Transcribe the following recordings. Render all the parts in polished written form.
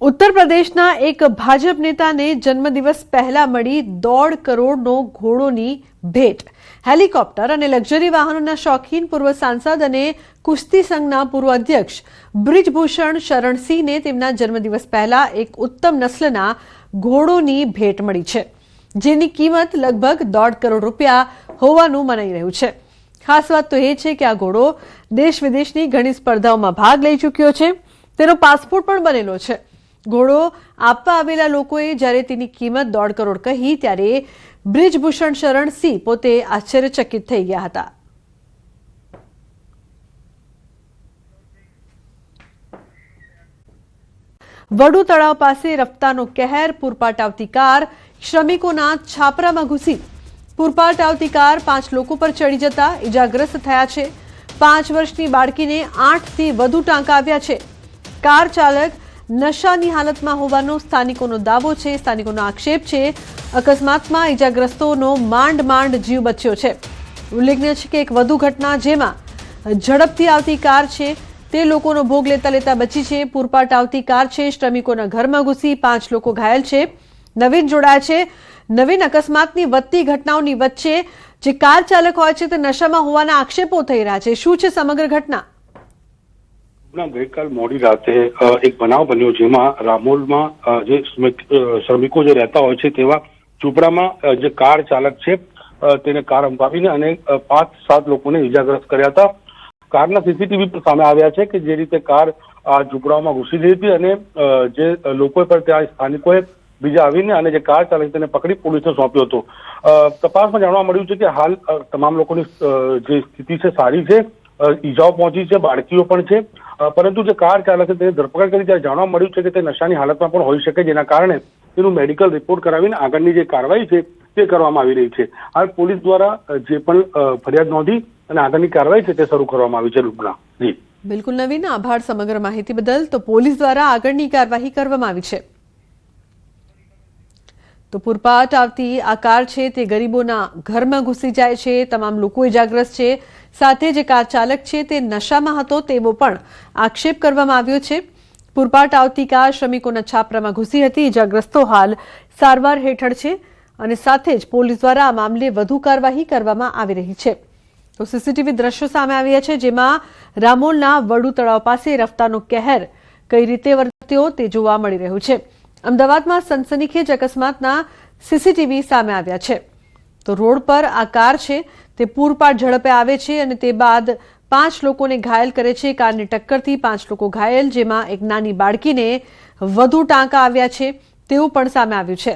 ઉત્તર પ્રદેશના એક ભાજપ નેતાને જન્મદિવસ પહેલા મળી 1.5 કરોડનો ઘોડોની ભેટ। હેલિકોપ્ટર અને લક્ઝરી વાહનોના શોખીન પૂર્વ સાંસદ અને કુસ્તી સંઘના પૂર્વ અધ્યક્ષ બ્રિજભૂષણ શરણસિંહને તેમના જન્મદિવસ પહેલા એક ઉત્તમ નસ્લના ઘોડોની ભેટ મળી છે, જેની કિંમત લગભગ 1.5 કરોડ રૂપિયા હોવાનું મનાઈ રહ્યું છે। ખાસ વાત તો એ છે કે આ ઘોડો દેશ વિદેશની ઘણી સ્પર્ધાઓમાં ભાગ લઈ ચૂક્યો છે, તેનો પાસપોર્ટ પણ બનેલો છે। ઘોડો આપવા આવેલા લોકોએ જ્યારે તેની કિંમત 1.5 કરોડ કહી ત્યારે બ્રિજભૂષણ શરણસિંહ પોતે આશ્ચર્યચકિત થઈ ગયા હતા। વડુ તળાવ પાસે રફતાનો કહેર, પૂરપાટ આવતી કાર શ્રમિકોના છાપરામાં ઘૂસી। પૂરપાટ આવતી કાર 5 લોકો પર ચડી જતા ઇજાગ્રસ્ત થયા છે। 5 વર્ષની બાળકીને 8થી વધુ ટાંકા આવ્યા છે। કાર ચાલક નશાની હાલતમાં હોવાનો સ્થાનિકોનો દાવો છે। સ્થાનિકોનો આક્ષેપ છે અકસ્માતમાં ઇજાગ્રસ્તોનો માંડ જીવ બચ્યો છે। ઉલ્લેખનીય છે કે એક વધુ ઘટના જેમાં ઝડપથી આવતી કાર છે તે લોકોનો ભોગ લેતા બચી છે। પૂરપાટ આવતી કાર છે શ્રમિકોના ઘરમાં ઘૂસી 5 લોકો ઘાયલ છે। નવીન જોડાયા છે। નવીન, અકસ્માતની વધતી ઘટનાઓની વચ્ચે જે કાર ચાલક હોય છે તે નશામાં હોવાના આક્ષેપો થઈ રહ્યા છે। શું છે સમગ્ર ઘટના? ગઈકાલ મોડી રાતે એક બનાવ બન્યો જેમાં રામોલમાં જે શ્રમિકો જે રહેતા હોય છે તેવા ઝૂંપડામાં જે કાર ચાલક છે તેને કાર અંપાવીને અને 5-7 લોકોને ઇજાગ્રસ્ત કર્યા હતા। કારના સીસીટીવી પણ સામે આવ્યા છે કે જે રીતે કાર આ ઝૂંપડાઓમાં ઘૂસી ગઈ હતી અને જે લોકોએ પણ ત્યાં સ્થાનિકોએ બીજા આવીને અને જે કાર ચાલક તેને પકડી પોલીસને સોંપ્યો હતો। તપાસમાં જાણવા મળ્યું છે કે હાલ તમામ લોકોની જે સ્થિતિ છે સારી છે, ઈજાઓ પહોંચી છે, બાળકીઓ પણ છે, પરંતુ જે કાર ચાલકે તેને ધરપકડ કરી ત્યારે જાણવા મળ્યું છે કે તે નશાની હાલતમાં પણ હોઈ શકે, જેના કારણે તેનું મેડિકલ રિપોર્ટ કરાવીને આગળની જે કાર્યવાહી છે તે કરવામાં આવી રહી છે। હાલ પોલીસ દ્વારા જે પણ ફરિયાદ નોંધી અને આગળની કાર્યવાહી છે તે શરૂ કરવામાં આવી છે। રૂપના જી બિલકુલ નવીન, આભાર સમગ્ર માહિતી બદલ। તો પોલીસ દ્વારા આગળની કાર્યવાહી કરવામાં આવી છે। તો પૂરપાટ આવતી આ કાર છે તે ગરીબોના ઘરમાં ઘૂસી જાય છે, તમામ લોકો ઇજાગ્રસ્ત છે, સાથે જે કાર ચાલક છે તે નશામાં હતો તેવો પણ આક્ષેપ કરવામાં આવ્યો છે। પૂરપાટ આવતી કાર શ્રમિકોના છાપરામાં ઘૂસી હતી। ઇજાગ્રસ્તો હાલ સારવાર હેઠળ છે અને સાથે જ પોલીસ દ્વારા આ મામલે વધુ કાર્યવાહી કરવામાં આવી રહી છે। તો સીસીટીવી દ્રશ્યો સામે આવ્યા છે જેમાં રામોલના વડુ તળાવ પાસે રફતાનો કહેર કઈ રીતે વર્ત્યો તે જોવા મળી રહ્યું છે। અમદાવાદમાં સનસનીખેજ અકસ્માતના સીસીટીવી સામે આવ્યા છે। તો રોડ પર આ કાર છે તે પૂરપાટ ઝડપે આવે છે અને તે બાદ 5 લોકોને ઘાયલ કરે છે। કારની ટક્કરથી 5 લોકો ઘાયલ, જેમાં એક નાની બાળકીને વધુ ટાંકા આવ્યા છે તેવું પણ સામે આવ્યું છે।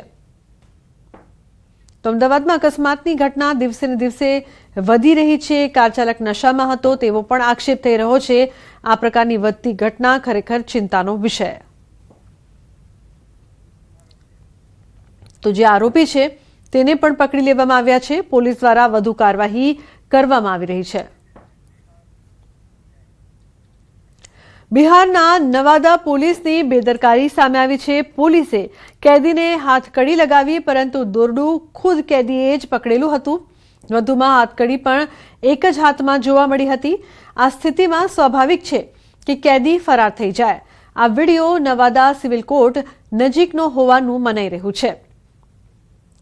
તો અમદાવાદમાં અકસ્માતની ઘટના દિવસે ને દિવસે વધી રહી છે। કાર ચાલક નશામાં હતો તેવો પણ આક્ષેપ થઈ રહ્યો છે। આ પ્રકારની વધતી ઘટના ખરેખર ચિંતાનો વિષય। તો જે આરોપી છે તેને પણ પકડી લેવામાં આવ્યા છે। પોલીસ દ્વારા વધુ કાર્યવાહી કરવામાં આવી રહી છે। બિહારના નવાદા પોલીસની બેદરકારી સામે આવી છે। પોલીસે કેદીને હાથકડી લગાવી પરંતુ દોરડું ખુદ કેદીએ જ પકડેલું હતું। વધુમાં હાથકડી પણ એક જ હાથમાં જોવા મળી હતી। આ સ્થિતિમાં સ્વાભાવિક છે કે કેદી ફરાર થઈ જાય। આ વિડીયો નવાદા સિવિલ કોર્ટ નજીકનો હોવાનું મનાઈ રહ્યું છે।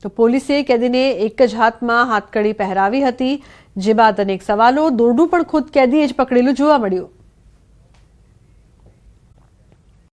તો પોલીસે કેદીને એક જ હાથમાં હાથકડી પહેરાવી હતી, જે બાદ અનેક સવાલો, દોરડું પણ ખુદ કેદીએ જ પકડેલું જોવા મળ્યું।